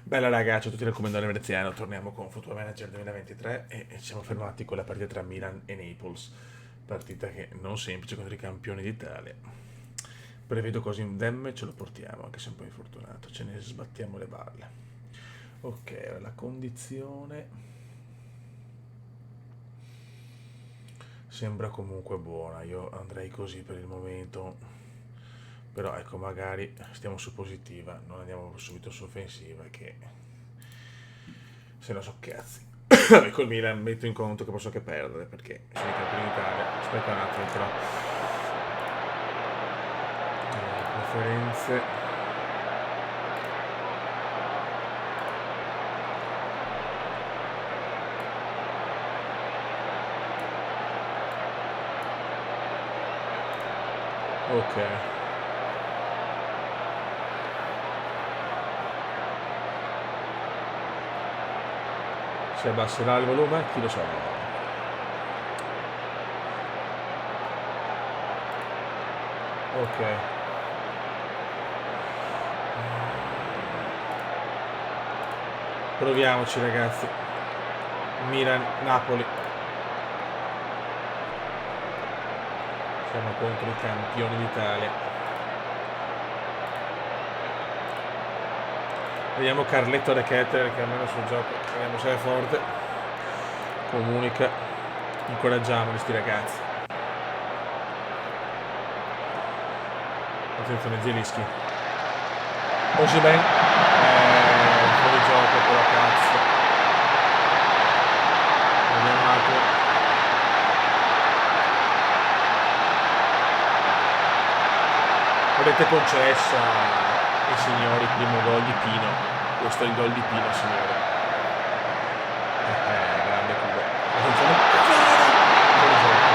Bella raga, ciao a tutti dal Commendatore Veneziano, torniamo con Football Manager 2023 e ci siamo fermati con la partita tra Milan e Naples, partita che non semplice contro i campioni d'Italia. Prevedo così indemme, ce lo portiamo, anche se un po' infortunato, ce ne sbattiamo le balle. Ok, la condizione sembra comunque buona, io andrei così per il momento, però ecco magari stiamo su positiva, non andiamo subito su offensiva che se no so cazzi. Vabbè, col Milan metto in conto che posso anche perdere perché sono i campioni d'Italia. Aspetta un attimo però. Preferenze. Ok. Si abbasserà il volume? Chi lo sa? Ok. Proviamoci ragazzi. Milan-Napoli. Siamo contro i campioni d'Italia. Vediamo Carletto De Ketter che almeno sul gioco vediamo se è forte. Comunica. Incoraggiamoli sti ragazzi. Attenzione Zielinski. Osimhen. Fuori gioco però cazzo. Vediamo un attimo. Avete concessa ai signori il primo gol di Pino. Questo è il gol di Pino, signore. Grande culo. Attenzione. Fuori gioco.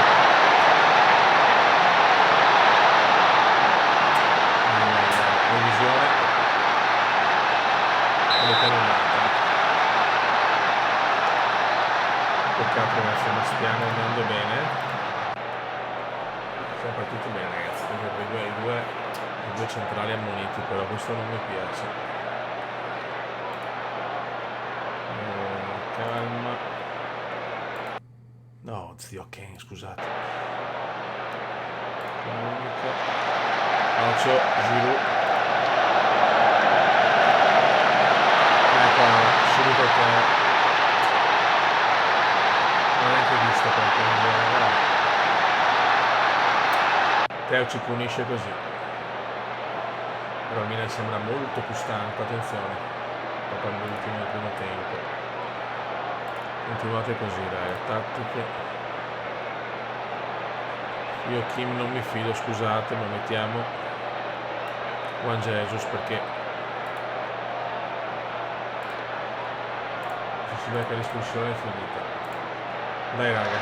Revisione. Avete annullata. Peccato ragazzi, ma stiamo andando bene. Siamo partiti bene ragazzi. I due centrali ammoniti, però questo non mi piace. Calma. No, zio Ken, scusate. Comunica. Occhio, Giroud. Ecco, subito te. Non è anche visto quanto migliore. Teo ci punisce così. Però il Milan sembra molto più stanco, attenzione. Dopo l'ultimo del primo tempo. Continuate così, dai, tattiche. Io Kim non mi fido, scusate, ma mettiamo Juan Jesus perché se si becca l'espulsione è finita. Dai raga.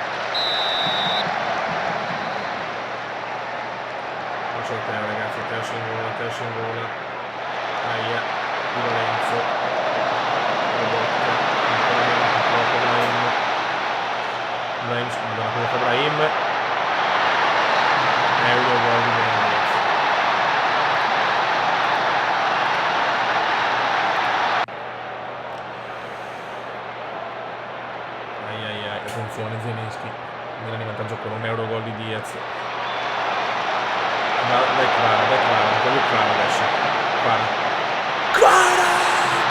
Non so te ragazzi, Teo si ingola. Aia, Di Lorenzo. Robotta. Ancora meno purtroppo Brahim. Madonna cosa fa Brahim. Euro gol di Benedetto. Ai, attenzione Zielinski. Milan in vantaggio con un euro gol di Diaz. Dai Kvara, voglio Kvara adesso. Kvara!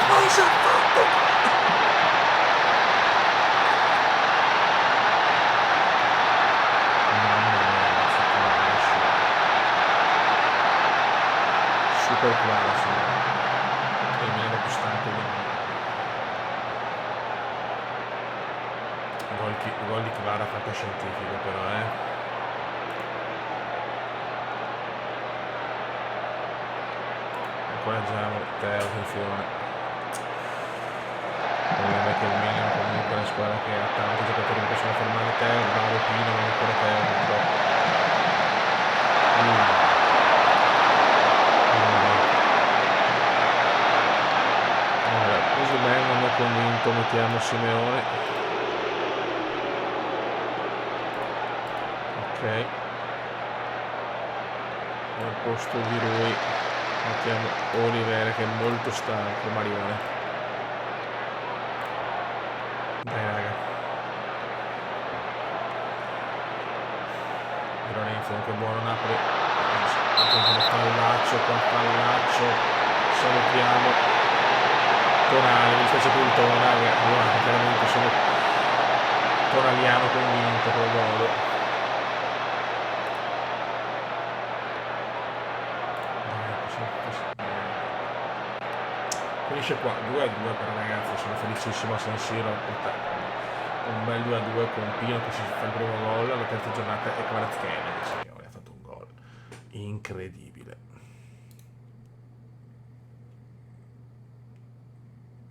Cosa ha fatto? Mamma mia ragazzi, Kvara, super Kvara, signore. E mi era più stanco di me. Gol di Kvara fantascientifico però, Incoraggiamo Teo, attenzione. Il problema è che il Milan comunque è una squadra che ha tanti giocatori che possono fermare Teo, bravo Pino, ma ancora Teo purtroppo. Allora, così bene non mi ha convinto, mettiamo Simeone. Ok. Al posto di lui mettiamo Olivera che è molto stanco, Marione. Dai raga. Di Lorenzo comunque buono Napoli. Attenzione Fallaccio, qua Fallaccio. Salutiamo. Tonali, mi spiace per il Tonali, allora chiaramente sono tonaliano convinto per gol. Finisce qua 2-2 però ragazzi, sono felicissimo a San Siro, un bel 2-2 con Pino che si fa il primo gol alla terza giornata e Kvaratskhelia, signore, ha fatto un gol incredibile.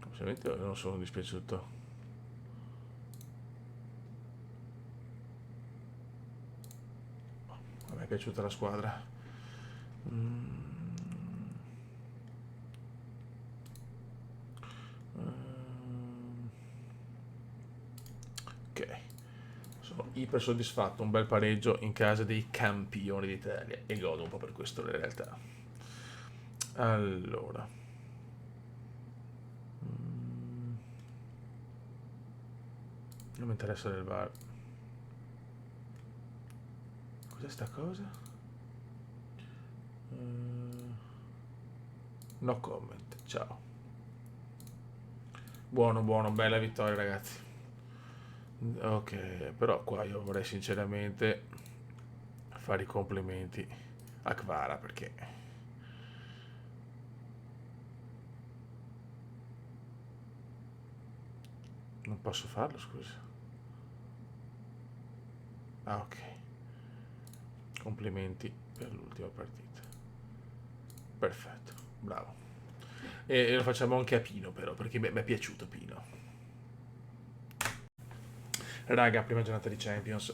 Ovviamente non sono dispiaciuto. A me è piaciuta la squadra. Ok, sono iper soddisfatto, un bel pareggio in casa dei campioni d'Italia e godo un po' per questo in realtà. Allora, non mi interessa del VAR. Cos'è sta cosa? No comment, ciao. Buono, buono, bella vittoria ragazzi. Ok, però qua io vorrei sinceramente fare i complimenti a Kvara perché non posso farlo, scusa. Ah, ok. Complimenti per l'ultima partita. Perfetto, bravo. E lo facciamo anche a Pino però, perché mi è piaciuto Pino. Raga, prima giornata di Champions.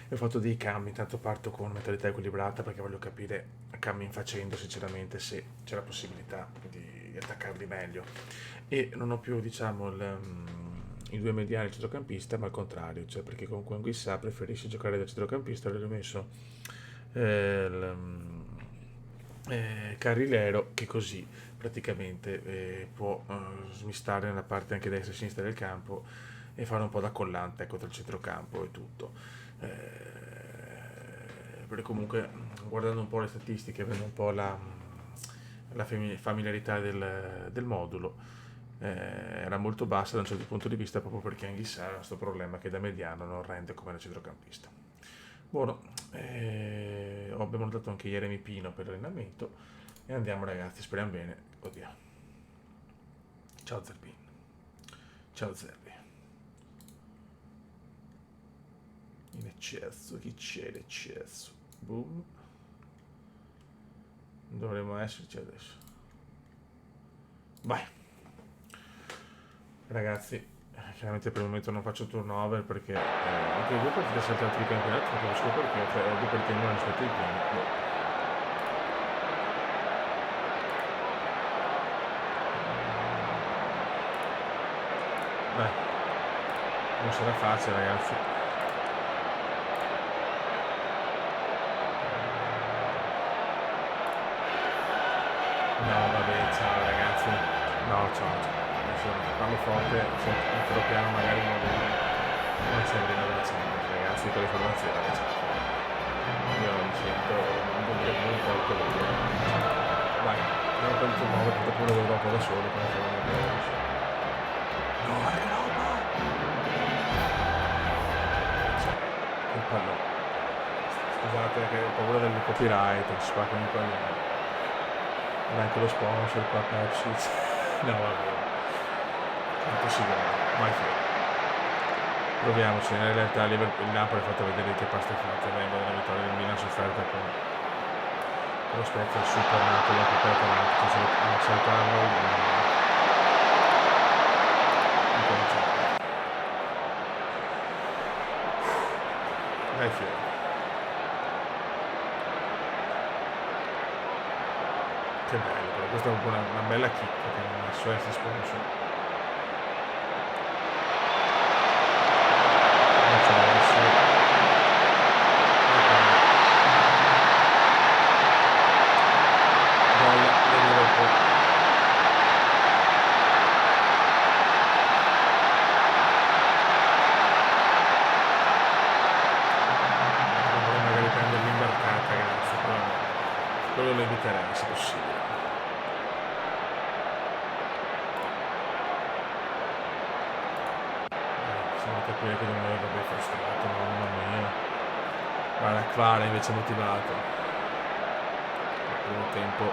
Ho fatto dei cambi, intanto parto con mentalità equilibrata perché voglio capire cammin facendo sinceramente se c'è la possibilità di attaccarli meglio. E non ho più, diciamo, i due mediani del centrocampista, ma al contrario, cioè perché comunque Anguissa preferisce giocare da centrocampista, l'ho messo Carrilero che così praticamente può smistare nella parte anche destra e sinistra del campo e fare un po' da collante contro il centrocampo e tutto. Perché comunque guardando un po' le statistiche, avendo un po' la familiarità del modulo, era molto bassa da un certo punto di vista proprio perché Anghissà ha questo problema che da mediano non rende come da centrocampista. Buono, abbiamo dato anche Jeremy Pino per l'allenamento e andiamo ragazzi, speriamo bene. Oddio. Ciao Zerbin. Ciao Zerbi. In eccesso, chi c'è l'eccesso? Boom. Dovremmo esserci adesso. Vai. Ragazzi, chiaramente per il momento non faccio turnover perché anche due partite saltate di campionato, non capisco perché, cioè due partite non rispetto ai primi. Dai, non sarà facile ragazzi. No, vabbè, ciao ragazzi. No, ciao. Parlo forte, metterò piano magari non serve la Champions, ragazzi, con le formazioni. Io mi sento un po' il colore. Vai, andiamo per il turnover, tanto pure l'Europa da solo, come fa la mia. No, Europa! Il pallone. Scusate che ho paura del copyright, si spaccano i palloni. Anche lo sponsor qua Pepsi. No, vabbè. Quanto si vuole, mai fatto. Proviamoci, in realtà il Napoli ha fatto vedere che pasta è fatta, vengo dalla vittoria del Milan sofferta con lo Spezia, il Super Napoli, la Coppa Atalanta, a saltarlo dai fiori. Che bello, però questa è una bella chicca che non ha messo essere sponsor. capire che non è proprio frustrato, mamma mia. Guarda, Kvara invece motivato. Al primo tempo,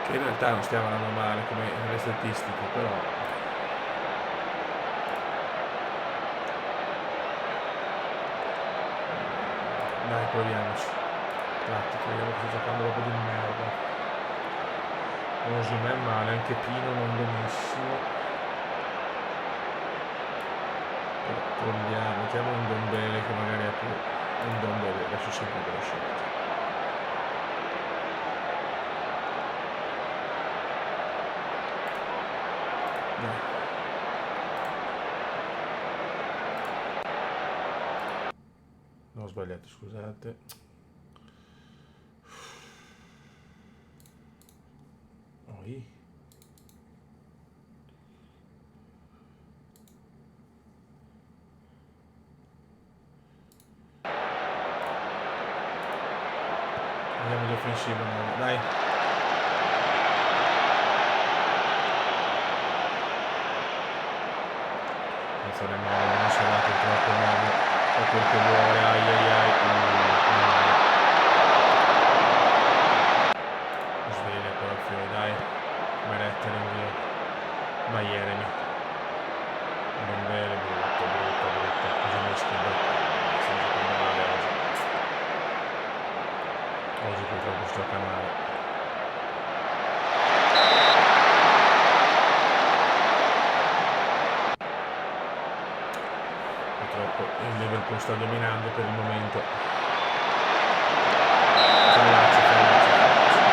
che in realtà non stiamo andando male come nelle statistiche, però dai, proviamoci. Tattico, vediamo che sto giocando proprio di merda. Osimhen male, anche Pino non benissimo. Però togliamo, mettiamo un Ndombele che magari è più un Ndombele, adesso sempre per la scelta. Dai. No, ho sbagliato, scusate. Oi. Andiamo di offensiva, no? Dai. Attenzione, Moro, non sarà purtroppo Moro, fa quel che vuole, ai ai ai. Sveglia proprio, dai. Meretta l'invio. Ma Jeremy. Non bene, brutto, brutto, brutto. Cosa mi scrive? Stiamo giocando male oggi. Oggi purtroppo si gioca male. Purtroppo il Liverpool sta dominando per il momento. Fallaccio, fallaccio, fallaccio.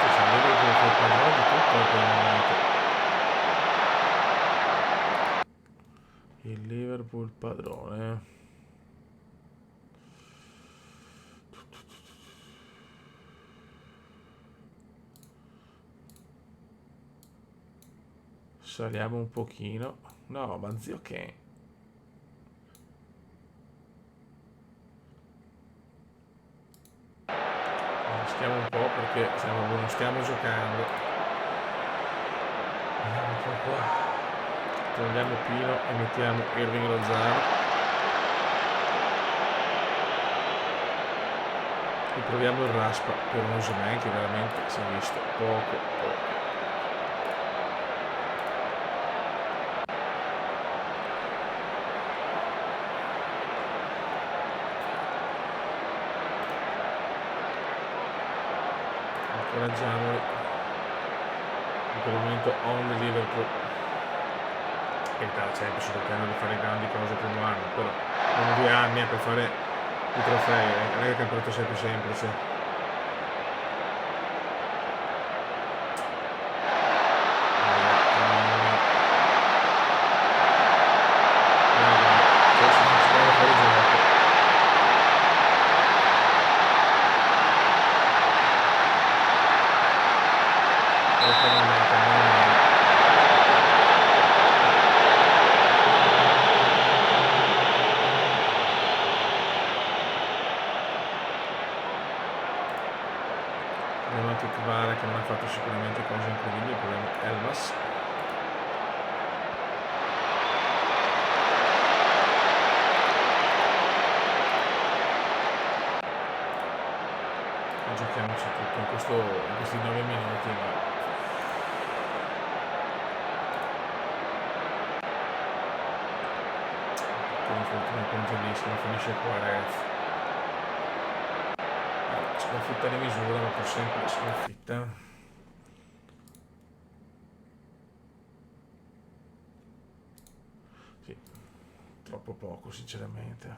C'è il Liverpool che è il padrone di tutto per il momento. Il Liverpool padrone. Saliamo un pochino. No, ma zio che... Rischiamo un po' perché non stiamo giocando. Vediamo un po' qua. Togliamo Pino e mettiamo Irving Lozano. E proviamo il raspa per un Osimhen che veramente si è visto poco. Incoraggiamoli. In quel momento on the Liverpool. In realtà la Champions sto cercando di fare grandi cose il primo anno, però sono 2 anni per fare i trofei, non è che il campionato sia più semplice. Abbiamo anche Kvara che non ha fatto sicuramente cose incredibili, proviamo Elmas. E giochiamoci tutto in questi 9 minuti. Ma... L'infortunio con Zelinski, ma finisce qua, ragazzi. Sconfitta di misura, ma pur sempre sconfitta. Sì, troppo poco sinceramente.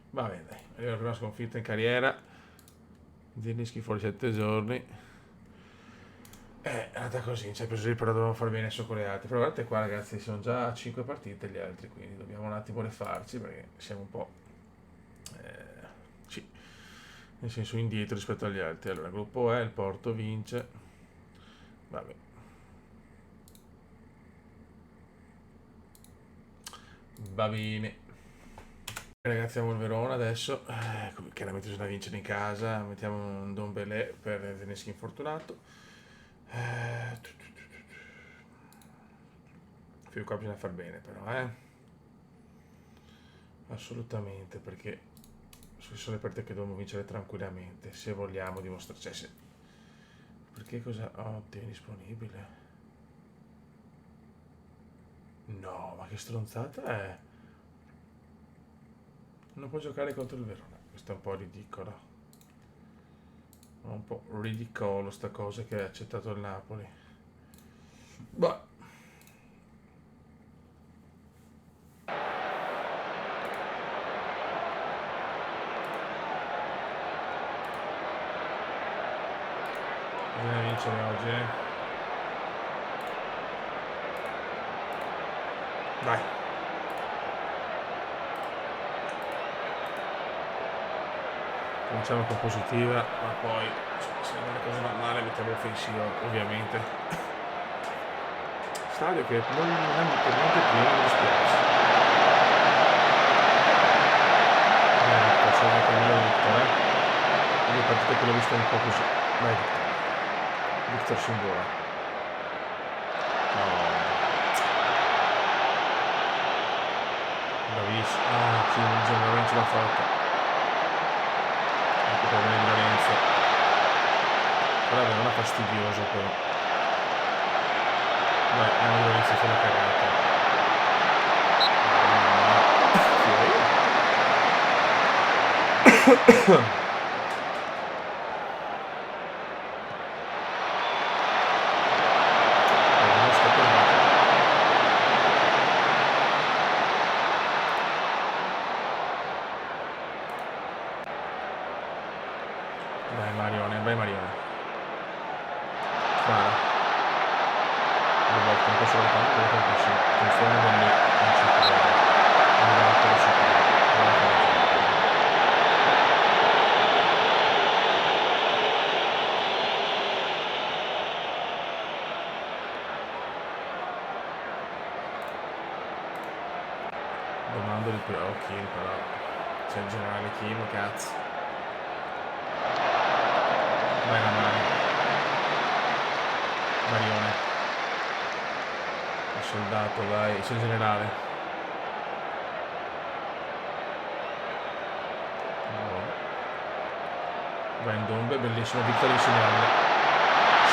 Va bene, dai, arriva la prima sconfitta in carriera. Zelinski fuori 7 giorni. È andata così, cioè così, però dovevamo far bene su con le altre. Però guardate qua, ragazzi, sono già a 5 partite gli altri, quindi dobbiamo un attimo rifarci perché siamo un po'... sì, nel senso indietro rispetto agli altri. Allora, gruppo E, il Porto vince. Vabbè. Va bene. Ragazzi, abbiamo il Verona adesso, chiaramente bisogna vincere in casa, mettiamo un Dombele per tenersi infortunato. Più qua bisogna far bene però, assolutamente, perché sono le partite che dobbiamo vincere tranquillamente, se vogliamo dimostrare, cioè, perché cosa... Oddio, è disponibile. No, ma che stronzata è? Non può giocare contro il Verona, questo è un po' ridicolo. È un po' ridicolo sta cosa che ha accettato il Napoli. Bah. Bisogna vincere oggi, Dai. Cominciamo con positiva, ma poi se le cose vanno male mettiamo offensiva, ovviamente. Stadio che non è per niente pieno, mi dispiace. Solo che non è Victor, le partite che l'ho vista un po' così. Vai Victor. Victor Simbola. No. Bravissimo. Ah, sì, non ce l'ha fatta. Anche per bene di Lorenzo. Però non è fastidioso però. Dai, andiamo di Lorenzo fa la cagata. Vai Marione, vai Marione. Spara. Le volte un po' solo tanto perché si confonde nelle incisioni. Non va ancora sicuro. Domando di Kim però. C'è il generale Kim, cazzo. Vai la mano. Marione. Il soldato, vai. C'è il generale. No. Vai in Dombe, bellissimo. Victor insegnabile.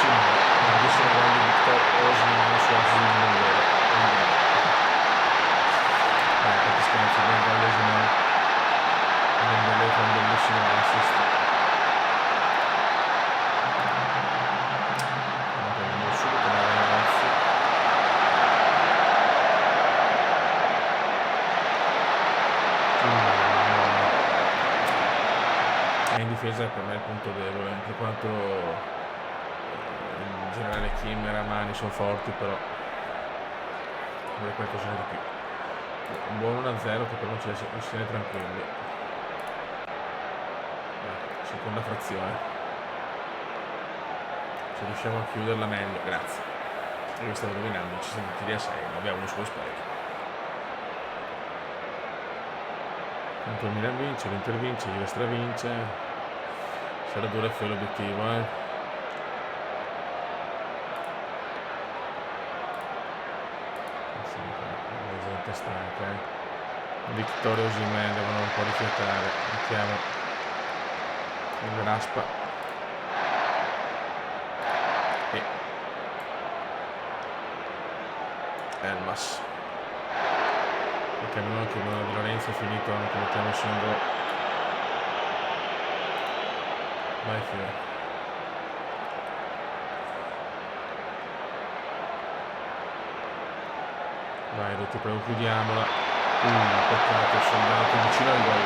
Sì, grandissimo grande Victor Osimhen su Osimhen. Dai, che scherzo, ben gol Osimhen. Dembélé fa un bellissimo assist. In difesa per me è il punto debole, per quanto il generale Kim e Ramani sono forti, però vorrei qualcosa di più. Un buon 1-0 che però ci tiene tranquilli. Seconda frazione. Se riusciamo a chiuderla meglio, grazie. Io stavo rovinando, ci siamo tiri a 6, ma abbiamo uno sullo specchio. Tanto il Milan vince, l'Inter vince, il Vestra vince. Sarà dura fare l'obiettivo, La gente è stanca, Victor Osimhen devono un po' rifiatare. Mettiamo il Raspa e Elmas. Perché almeno che Di Lorenzo è finito anche, mettiamo il singolo. Vai Fio. Vai, ti prego, chiudiamola. Peccato, sono andato vicino al gol.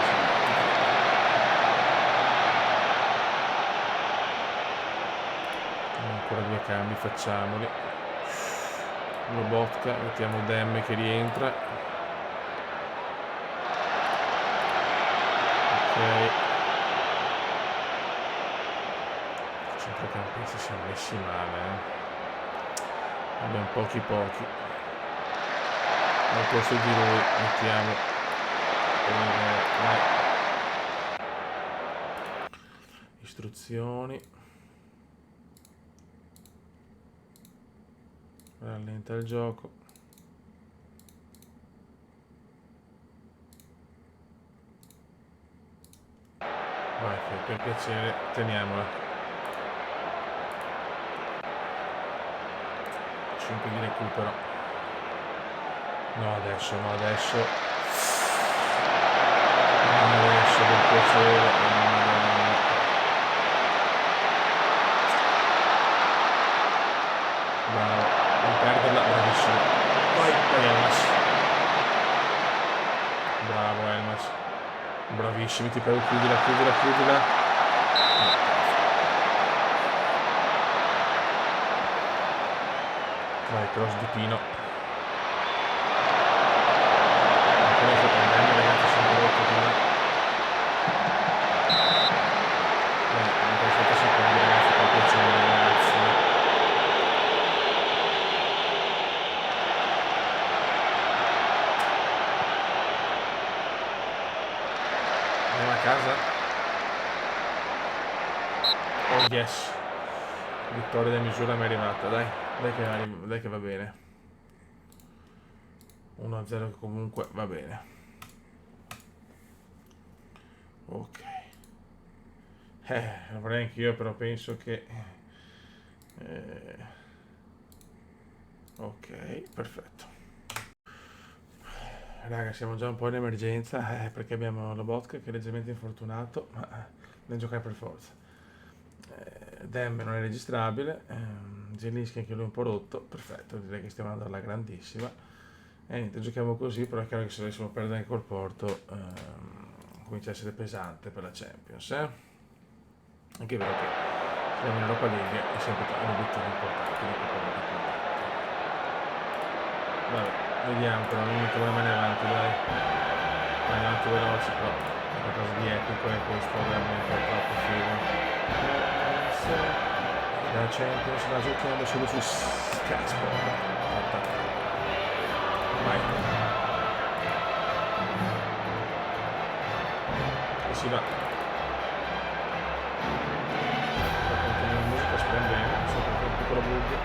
Ancora due cambi, facciamoli. Lobotka, mettiamo Demme che rientra. Ok. Centrocampisti siamo messi male, Abbiamo pochi. Al posto di lui mettiamo Vai. Istruzioni. Rallenta il gioco. Vai, per piacere, teniamola. 5 di recupero. No, adesso. No, adesso, per piacere. Bravo, non perderla, bravissimo. Vai, Elmas. Bravo, Elmas. Bravissimi, ti prego, chiudila. Vai, cross di Pino. Ancora sto prendendo, ragazzi, sempre rotto qua. Ancora 7 secondi, ragazzi, per piacere, ragazzi. Andiamo a casa? Oh yes, vittoria da misura mi è arrivata, dai che va bene. 1-0 che comunque va bene. Ok, lo vorrei anch'io, però penso che ok, perfetto. Raga, siamo già un po' in emergenza perché abbiamo Lobotka che è leggermente infortunato, ma deve giocare per forza. Dembe non è registrabile, Zelinski anche lui un po' rotto, perfetto, direi che stiamo andando alla grandissima. E niente, giochiamo così, però è chiaro che se dovessimo perdere anche col Porto comincia a essere pesante per la Champions. Anche è vero che siamo in Europa League è sempre un obiettivo importante. Vabbè, vediamo, però non mettiamo le mani avanti, dai. Mani avanti veloci, però è qualcosa di epico e questo veramente è troppo figo. La Champions la giochiamo solo su Sky Sport. Vai. E si va. Continua la musica, speriamo bene, non so perché è un piccolo bug.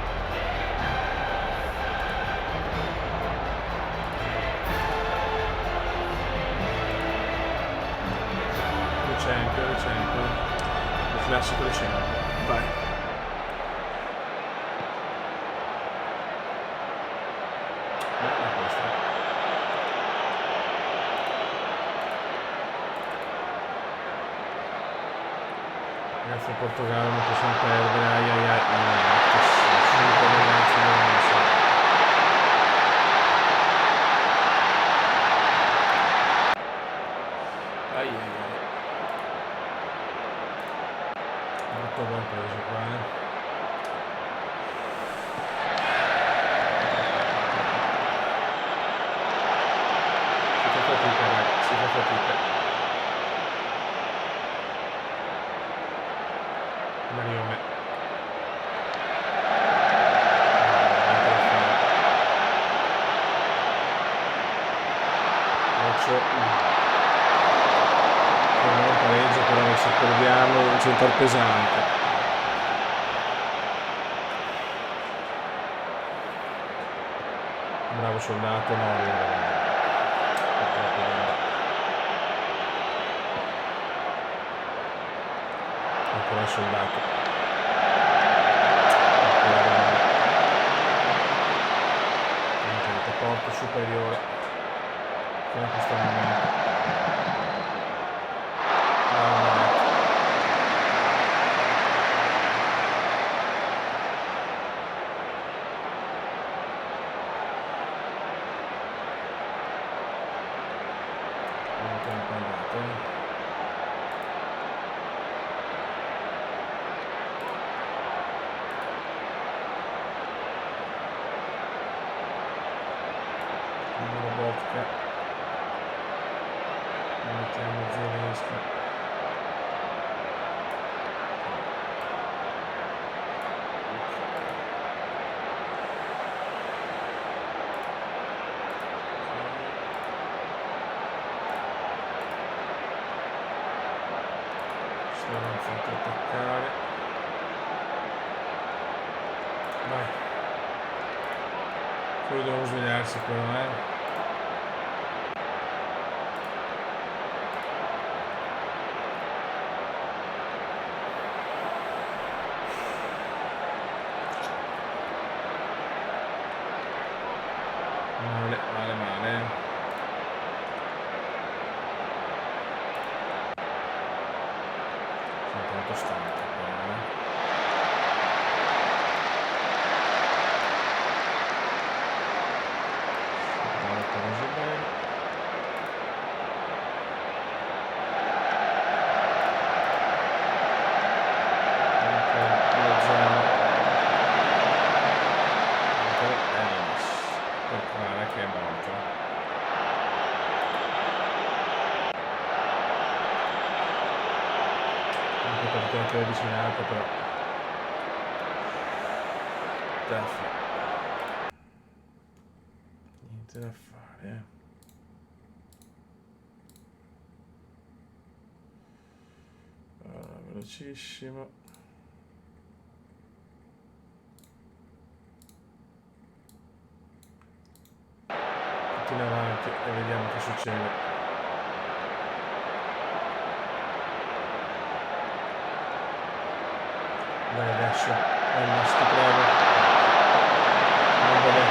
Champion, il classico del Champion. Vai. Bella questa. Ragazzi, il Portogallo non possiamo perdere. Ai. Che schifo, ragazzi, non so. Ai. Molto ben preso qua, Si fa fatica. Marione. Non è un pareggio, però se perdiamo un centro pesante. Bravo Soldato, no, ancora il Soldato, ancora porto superiore fino a questo momento. Mettiamo Zelinski. si è fatto attaccare. Vai. Poi devo svegliarsi però, Male, male, male. Sono tanto stanco però, cose belle. La zona Ellis per Clara che è morta. Anche perché anche avvicinata però niente da fare, Allora, velocissimo. Continua avanti e vediamo che succede. Dai adesso, ti prego. Non vede.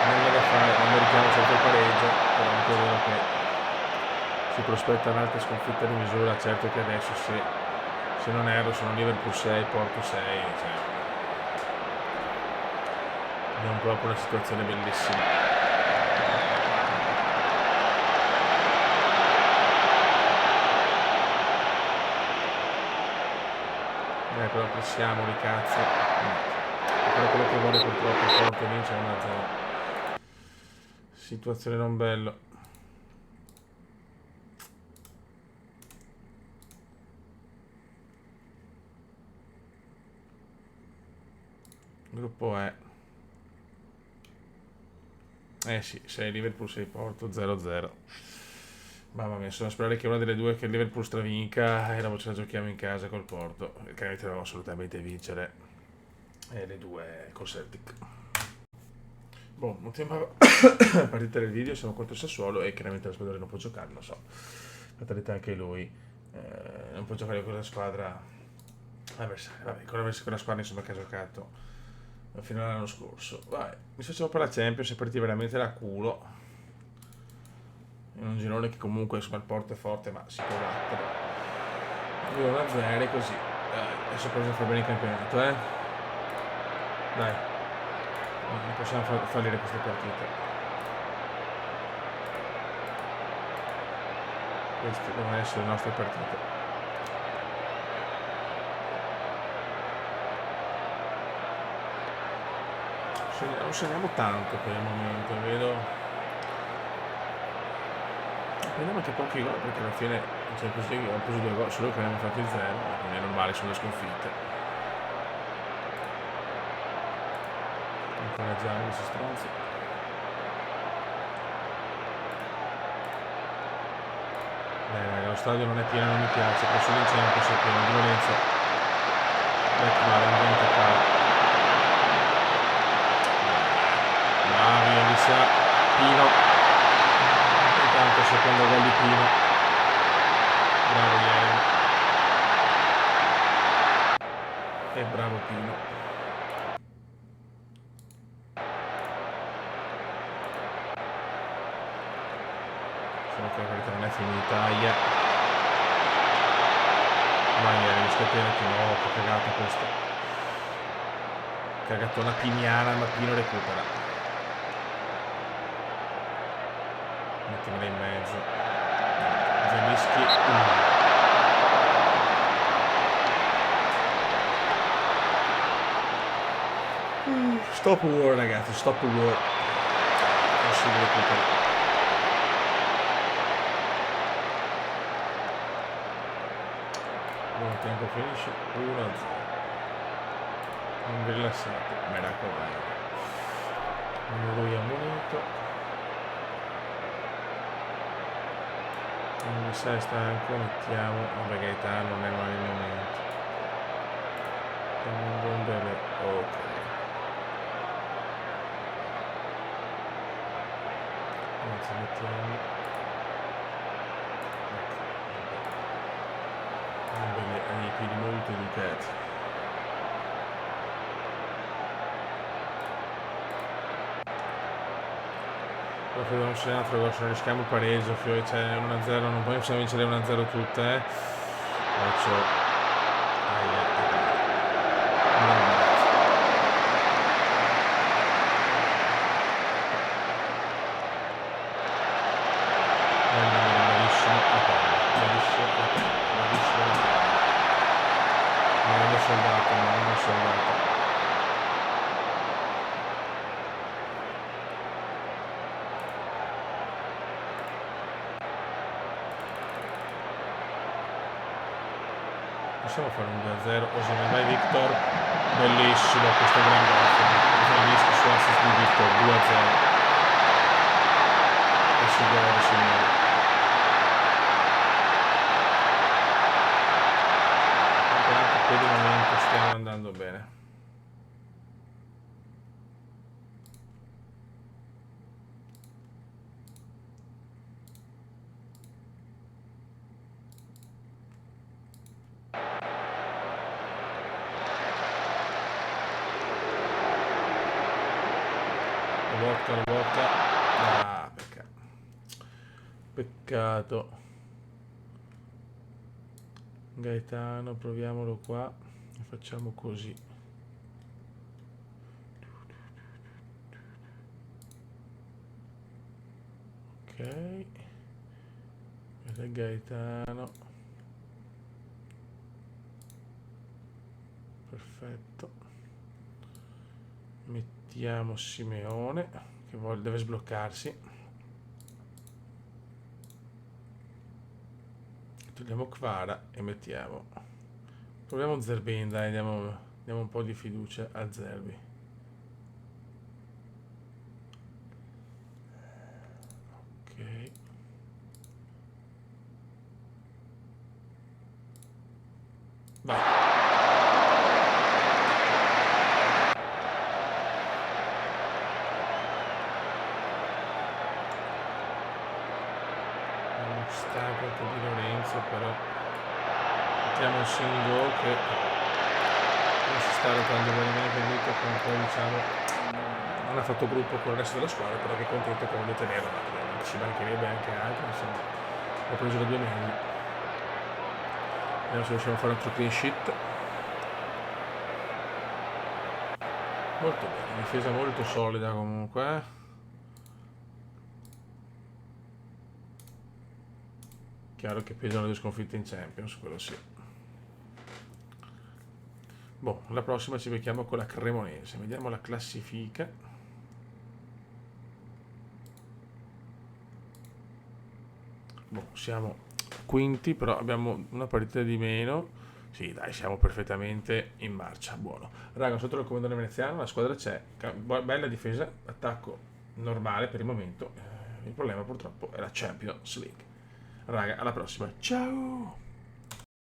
Nulla da fare, non meritiamo certo il pareggio, però è anche vero che si prospetta un'altra sconfitta di misura, certo che adesso se non erro sono Liverpool 6, Porto 6, cioè, abbiamo proprio una situazione bellissima. Però pressiamoli cazzo. Però quello che vuole purtroppo il Porto vince 1-0. Situazione non bello. Gruppo E. Sì, 6 Liverpool, 6 Porto, 0-0. Mamma mia, sono a sperare che una delle due che il Liverpool stravinca e dopo ce la giochiamo in casa col Porto. Chiaramente dobbiamo assolutamente vincere le due col Celtic. Boh, ultima partita del video, siamo contro il Sassuolo e chiaramente la squadra non può giocare, non so. Fatalità anche lui. Non può giocare con la squadra avversaria, vabbè, con la squadra insomma che ha giocato fino all'anno scorso. Vai, mi facciamo per la Champions e partire veramente da culo. In un girone che comunque insomma il Porto è forte ma si può battere. 2-0 così. Adesso cosa fa bene il campionato, Dai. Non possiamo fallire queste partite. Queste devono essere le nostre partite. Non segniamo tanto per il momento, vedo. Prendiamo anche pochi gol perché alla fine cioè, così ho preso 2 gol, solo che abbiamo fatto il 0, quindi è normale, sono le sconfitte. Incoraggiamo questi stronzi. Raga, lo stadio non è pieno, non mi piace, però solo in Champions è pieno. Di Lorenzo. Male, ambiente qua. Bravi, Elisa, Pino. Intanto secondo gol di Pino. Bravo Ieri. E bravo Pino. Solo che la partita non è finita. Ma Ieri mi sta pieno, no, che cagata questa. Cagatona piniana, ma Pino recupera. Mettimela in mezzo. Zemischi. Stop war ragazzi, stop war. Non si recupera. Buon tempo finisce 1-0. Non vi rilassate, mi raccomando. Lui ha munito. Non sai stanco, mettiamo. Vabbè, Gaetano non è male il momento. Un buon bene. Ok. Anzi, mettiamo. Ha i piedi molto educati. Proprio non c'è un altro gol, se non rischiamo il pareggio, cioè 1-0, non possiamo vincere 1-0 tutte, Faccio. Bravissimo la palla, bravissimo la palla, bravissimo la palla. Grande soldato, grande soldato. Possiamo fare un 2-0, vai Victor, bellissimo questo gran gol, Zielinski su assist di Victor, 2-0. E si gode, signori. Per il momento stiamo andando bene. La botta. Ah, peccato. Peccato. Gaetano, proviamolo qua. E facciamo così. Ok. Questo è Gaetano. Perfetto. Mettiamo Simeone che deve sbloccarsi. Togliamo Kvara e mettiamo. Proviamo Zerbin, dai, diamo un po' di fiducia a Zerbi. Ok. Vai. Stanco anche di Lorenzo, però mettiamo il single che non si sta rotando bene comunque, diciamo non ha fatto gruppo con il resto della squadra, però che è contento che voglio tenerlo, ma ci mancherebbe anche altro, insomma ho preso le 2 meglio. Vediamo se riusciamo a fare un altro clean sheet. Molto bene, difesa molto solida comunque, Chiaro che pesano le sconfitte in Champions, quello sì. Boh, la prossima ci becchiamo con la Cremonese, vediamo la classifica. Boh, siamo quinti, però abbiamo una partita di meno. Sì, dai, siamo perfettamente in marcia, buono. Raga, sotto il comandante veneziano la squadra c'è, bella difesa, attacco normale per il momento. Il problema purtroppo è la Champions League. Raga, alla prossima, ciao!